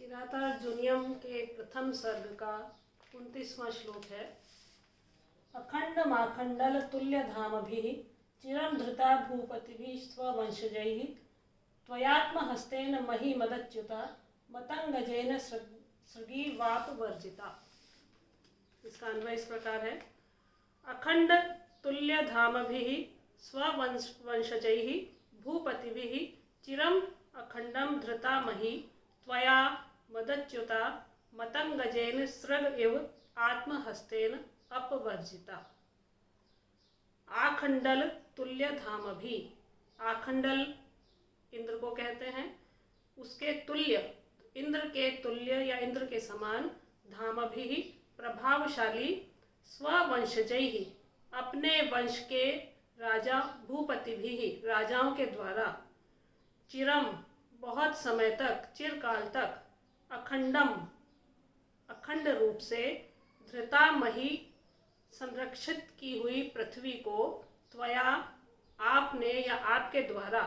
किरातार्जुनीयम के प्रथम सर्ग का 29वां श्लोक है। अखंड माखंडल तुल्य धामभिः चिरं धृता भूपतिभिः स्ववंशजैः त्वयात्म हस्तेन मही मदच्युता मतंगजेन सृगीवाप वर्जिता। इसका अन्वय इस प्रकार है। अखंड तुल्य धामभिः स्ववंशजैः भूपतिभिः चिरं अखंडम धृता मही त्वया मदच्युता मतंगजेन सृग इव आत्महस्तेन अपवर्जिता। आखंडल तुल्य धामभि, आखंडल इंद्र को कहते हैं, उसके तुल्य, इंद्र के तुल्य या इंद्र के समान, धामभि प्रभावशाली, स्ववंशजैहि अपने वंश के राजा, भूपतिभि राजाओं के द्वारा, चिरम बहुत समय तक, चिरकाल तक, अखंडम अखंड रूप से, धृता मही संरक्षित की हुई पृथ्वी को, त्वया आपने या आपके द्वारा,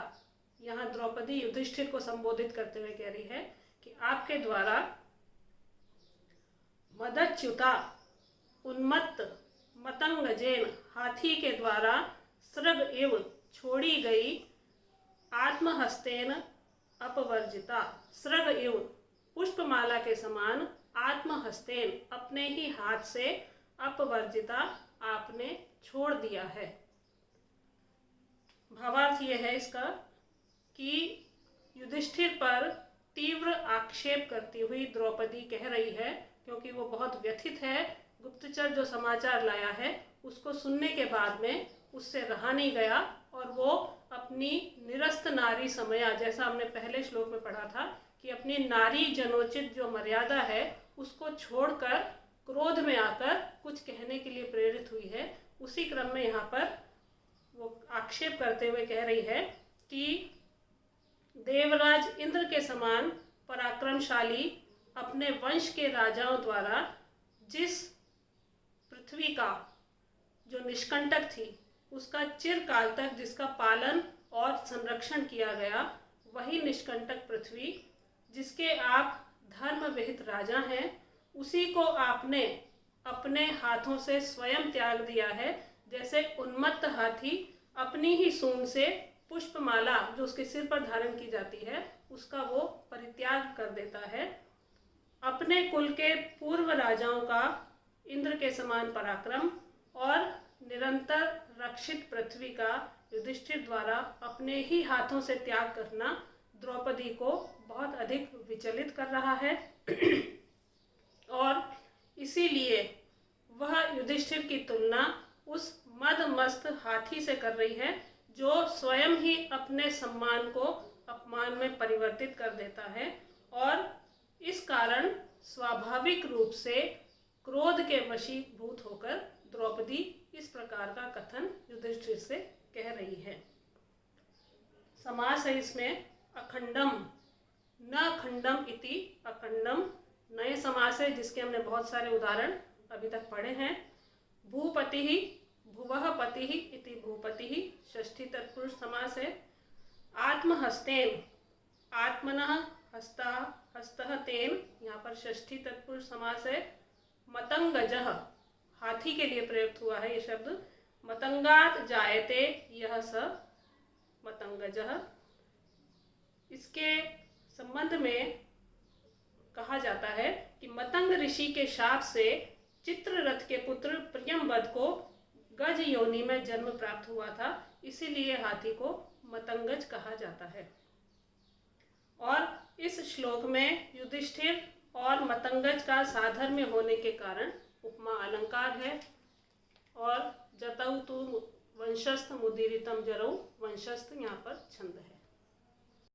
यहाँ द्रौपदी युधिष्ठिर को संबोधित करते हुए कह रही है कि आपके द्वारा, मदच्युता उन्मत्त, मतंगजेन हाथी के द्वारा, सृग एव छोड़ी गई, आत्महस्तेन अपवर्जिता सृग एव पुष्पमाला के समान, आत्महस्तेन अपने ही हाथ से, अपवर्जिता आपने छोड़ दिया है। भावार्थ यह है इसका कि युधिष्ठिर पर तीव्र आक्षेप करती हुई द्रौपदी कह रही है, क्योंकि वो बहुत व्यथित है, गुप्तचर जो समाचार लाया है उसको सुनने के बाद में उससे रहा नहीं गया और वो अपनी निरस्त नारी समया, जैसा हमने पहले श्लोक में पढ़ा था कि अपनी नारी जनोचित जो मर्यादा है उसको छोड़कर क्रोध में आकर कुछ कहने के लिए प्रेरित हुई है। उसी क्रम में यहाँ पर वो आक्षेप करते हुए कह रही है कि देवराज इंद्र के समान पराक्रमशाली अपने वंश के राजाओं द्वारा जिस पृथ्वी का जो निष्कंटक थी उसका चिरकाल तक जिसका पालन और संरक्षण किया गया, वही निष्कंटक पृथ्वी जिसके आप धर्म विहित राजा हैं, उसी को आपने अपने हाथों से स्वयं त्याग दिया है। जैसे उन्मत्त हाथी अपनी ही सूंड से पुष्पमाला जो उसके सिर पर धारण की जाती है उसका वो परित्याग कर देता है। अपने कुल के पूर्व राजाओं का इंद्र के समान पराक्रम और निरंतर रक्षित पृथ्वी का युधिष्ठिर द्वारा अपने ही हाथों से त्याग करना द्रौपदी को बहुत अधिक विचलित कर रहा है और इसीलिए वह युधिष्ठिर की तुलना उस मदमस्त हाथी से कर रही है जो स्वयं ही अपने सम्मान को अपमान में परिवर्तित कर देता है और इस कारण स्वाभाविक रूप से क्रोध के वशीभूत होकर द्रौपदी इस प्रकार का कथन युधिष्ठिर से कह रही है। समास है इसमें अखंडम, न खंडम इति अखंडम, नए समास है जिसके हमने बहुत सारे उदाहरण अभी तक पढ़े हैं। भूपति ही, भुवः पति ही इति भूपति ही, षष्ठी तत्पुरुष समास है। आत्महस्तेन, आत्मनः हस्ता हस्तः तेन, यहाँ पर षष्ठी तत्पुरुष समास है। मतंगजः, हाथी के लिए प्रयुक्त हुआ है ये शब्द। मतंगात जायते यह स मतंगजः। इसके संबंध में कहा जाता है कि मतंग ऋषि के शाप से चित्ररथ के पुत्र प्रियंवद को गज योनि में जन्म प्राप्त हुआ था, इसीलिए हाथी को मतंगज कहा जाता है। और इस श्लोक में युधिष्ठिर और मतंगज का साधर्म्य होने के कारण उपमा अलंकार है और जतौ तु वंशस्थ मुदीरितम जरौ, वंशस्थ यहाँ पर छंद है।